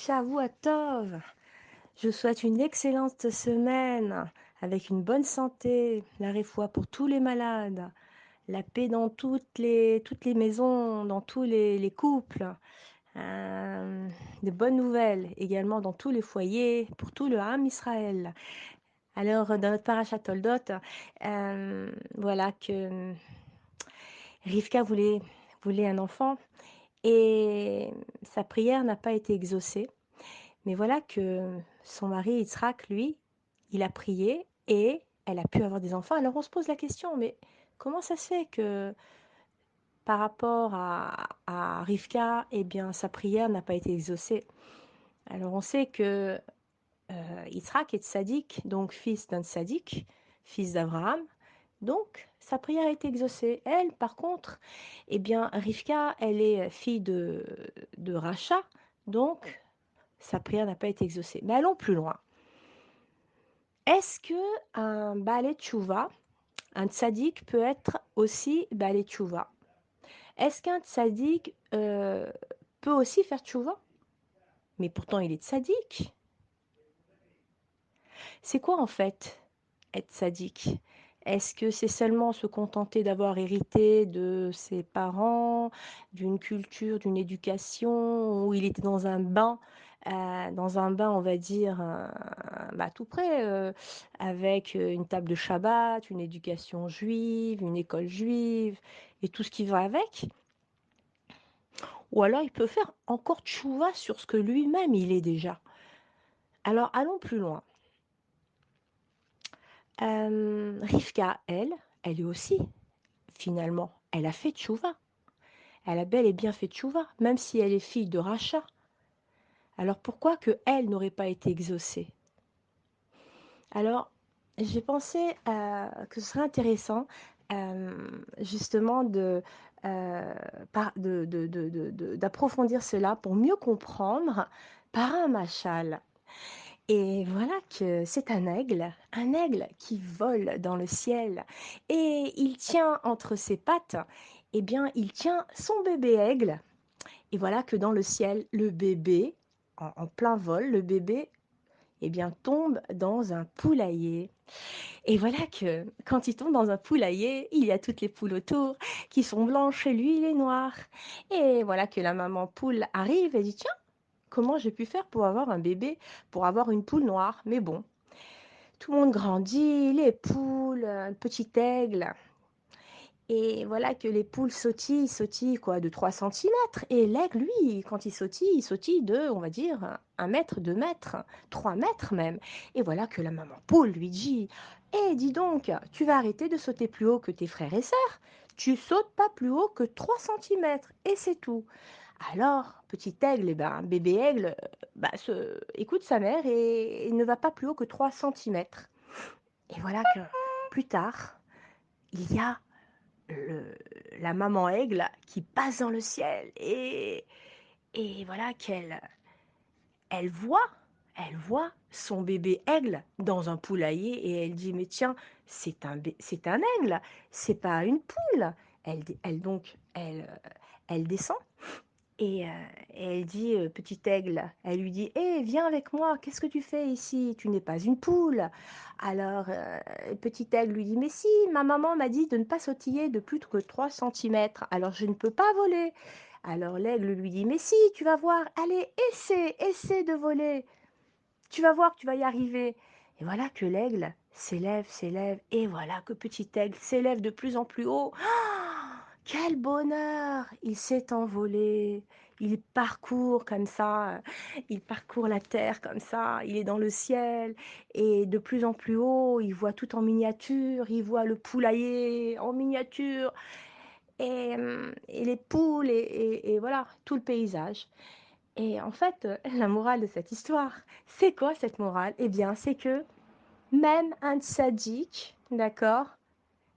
Shavua Tov. Je souhaite une excellente semaine avec une bonne santé, la réfoua pour tous les malades, la paix dans toutes les maisons, dans tous les couples, de bonnes nouvelles également dans tous les foyers, pour tout le Ham Israël. Alors, dans notre parashat Toldot, voilà que Rivka voulait un enfant et sa prière n'a pas été exaucée. Mais voilà que son mari Yitzhak, lui, il a prié et elle a pu avoir des enfants. Alors on se pose la question, mais comment ça se fait que par rapport à Rivka, eh bien, sa prière n'a pas été exaucée? Alors on sait que Yitzhak est tzaddik, donc fils d'un tzaddik, fils d'Abraham. Donc sa prière a été exaucée. Elle, par contre, eh bien, Rivka, elle est fille de Racha, donc sa prière n'a pas été exaucée. Mais allons plus loin. Est-ce que un Baalé Tchouva, un tzaddik peut être aussi Baalé Tchouva? Est-ce qu'un tzaddik peut aussi faire tchouva? Mais pourtant il est tzaddik. C'est quoi en fait être tzaddik? Est-ce que c'est seulement se contenter d'avoir hérité de ses parents, d'une culture, d'une éducation, où il était dans un bain, on va dire, bah, tout près, avec une table de Shabbat, une éducation juive, une école juive, et tout ce qui va avec? Ou alors il peut faire encore tchouva sur ce que lui-même il est déjà. Alors allons plus loin. Rivka, elle est aussi, finalement, elle a fait tchouva. Elle a bel et bien fait tchouva, même si elle est fille de Racha. Alors pourquoi que elle n'aurait pas été exaucée? Alors, j'ai pensé que ce serait intéressant, justement, d'approfondir cela pour mieux comprendre par un machal. Et voilà que c'est un aigle qui vole dans le ciel et il tient entre ses pattes, eh bien, il tient son bébé aigle. Et voilà que dans le ciel, le bébé, en plein vol, le bébé, eh bien, tombe dans un poulailler. Et voilà que quand il tombe dans un poulailler, il y a toutes les poules autour qui sont blanches et lui, il est noir. Et voilà que la maman poule arrive et dit, tiens, comment j'ai pu faire pour avoir un bébé, pour avoir une poule noire? Mais bon, tout le monde grandit, les poules, le petit aigle. Et voilà que les poules sautillent quoi, de 3 centimètres. Et l'aigle, lui, quand il sautille de, on va dire, 1 mètre, 2 mètres, 3 mètres même. Et voilà que la maman poule lui dit, eh, dis donc, tu vas arrêter de sauter plus haut que tes frères et sœurs. Tu sautes pas plus haut que 3 centimètres. Et c'est tout. Alors, petit aigle, eh ben, bébé aigle, bah, écoute sa mère et ne va pas plus haut que 3 centimètres. Et voilà que plus tard, il y a le- la maman aigle qui passe dans le ciel et voilà elle voit, elle voit son bébé aigle dans un poulailler et elle dit mais tiens c'est un aigle, c'est pas une poule. Elle descend et elle dit, petit aigle, elle lui dit: «Hé, viens avec moi, qu'est-ce que tu fais ici? Tu n'es pas une poule». Alors, petit aigle lui dit: «Mais si, ma maman m'a dit de ne pas sautiller de plus que 3 centimètres, alors je ne peux pas voler». Alors l'aigle lui dit: «Mais si, tu vas voir, allez, essaie de voler, tu vas voir que tu vas y arriver». Et voilà que l'aigle s'élève et voilà que petit aigle s'élève de plus en plus haut. Quel bonheur! Il s'est envolé, il parcourt comme ça, il parcourt la terre comme ça, il est dans le ciel et de plus en plus haut, il voit tout en miniature, il voit le poulailler en miniature et les poules et voilà, tout le paysage. Et en fait, la morale de cette histoire, c'est quoi cette morale? Eh bien, c'est que même un tzaddik, d'accord,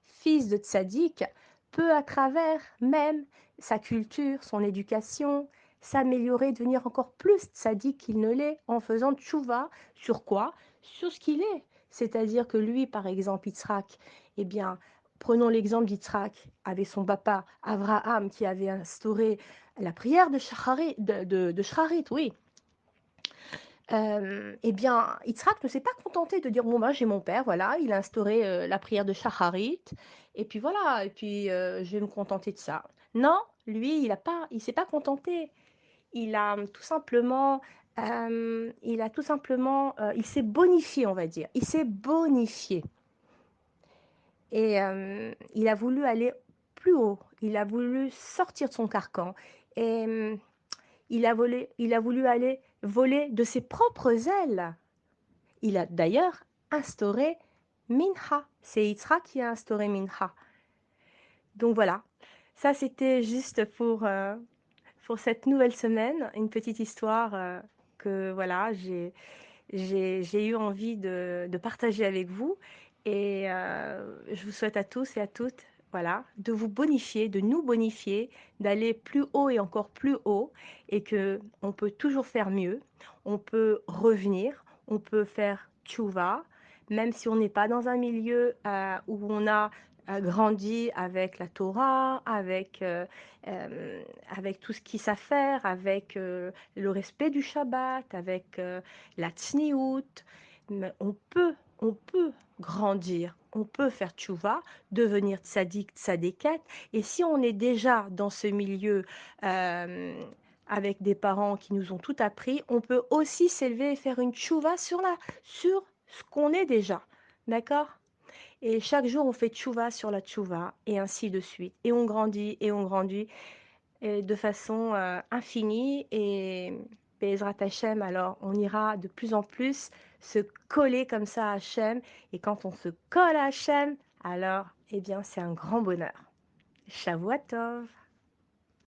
fils de tzaddik, peut à travers même sa culture, son éducation, s'améliorer, devenir encore plus tzaddik qu'il ne l'est en faisant tchouva sur quoi? Sur ce qu'il est. C'est-à-dire que lui, par exemple, Yitzhak, eh bien, prenons l'exemple d'Yitzhak avec son papa Abraham qui avait instauré la prière de Shacharit, de Shrarit, oui, Eh bien, Yitzhak ne s'est pas contenté de dire: «Bon, ben, j'ai mon père, voilà, il a instauré, la prière de Shacharit et puis voilà et puis, je vais me contenter de ça». Non, lui, il s'est pas contenté. Il a, tout simplement, il s'est bonifié, on va dire. Il s'est bonifié et il a voulu aller plus haut. Il a voulu sortir de son carcan et il a voulu aller voler de ses propres ailes. Il a d'ailleurs instauré Minha. C'est Yitzhak qui a instauré Minha. Donc voilà, ça c'était juste pour cette nouvelle semaine, une petite histoire que voilà, j'ai eu envie de partager avec vous. Et je vous souhaite à tous et à toutes, voilà, de vous bonifier, de nous bonifier, d'aller plus haut et encore plus haut, et que on peut toujours faire mieux, on peut revenir, on peut faire tchouva, même si on n'est pas dans un milieu où on a grandi avec la Torah, avec tout ce qui s'affaire, avec le respect du Shabbat, avec la tsniout, mais on peut grandir, on peut faire tchouva, devenir tzaddik, tzaddiket, et si on est déjà dans ce milieu avec des parents qui nous ont tout appris, on peut aussi s'élever et faire une tchouva sur ce qu'on est déjà, d'accord? Et chaque jour, on fait tchouva sur la tchouva, et ainsi de suite. Et on grandit, et de façon infinie. Et Bezrat Hachem, alors on ira de plus en plus se coller comme ça à Hachem. Et quand on se colle à Hachem, alors, eh bien, c'est un grand bonheur. Shavuot Tov.